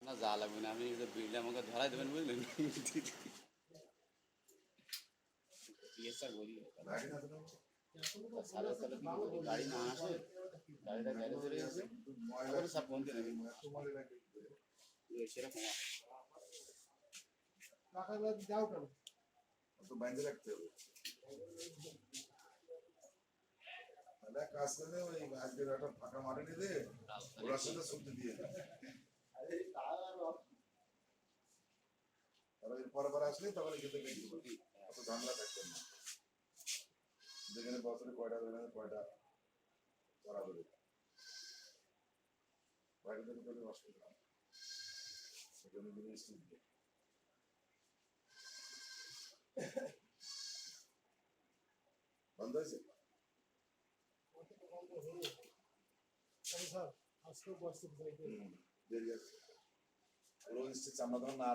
না যা লাগবে না, আমি বিলটা আমাকে ধরাই দেবেন বুঝলেন। স্যার বলি স্যারের তাহলে কি বলি, গাড়ি না আসে, গাড়িটা গ্যারেজে রয়েছে, সব বন্ধ নেবে সেরকম। যাও কেন তো বাইন্দে রাখতে হবে। তাহলে কাজ করলে ওই আজকের একটা ফাঁকা মাঠে নিলে ওর সাথে সবজি দিয়ে দেবে। আর এর পরে আসলে তখন খেতে গিয়ে অত ঝামেলা থাকবে না। যেখানে বছরে কয়টা করা হবে, বাইরে থেকে পেলে অসুবিধা হয়। সেখানে দিলে স্টিল দিয়ে বন্ধ হয়েছে। স্যার আজকেও বসতে দেরি আছে। রোজ চামড়া না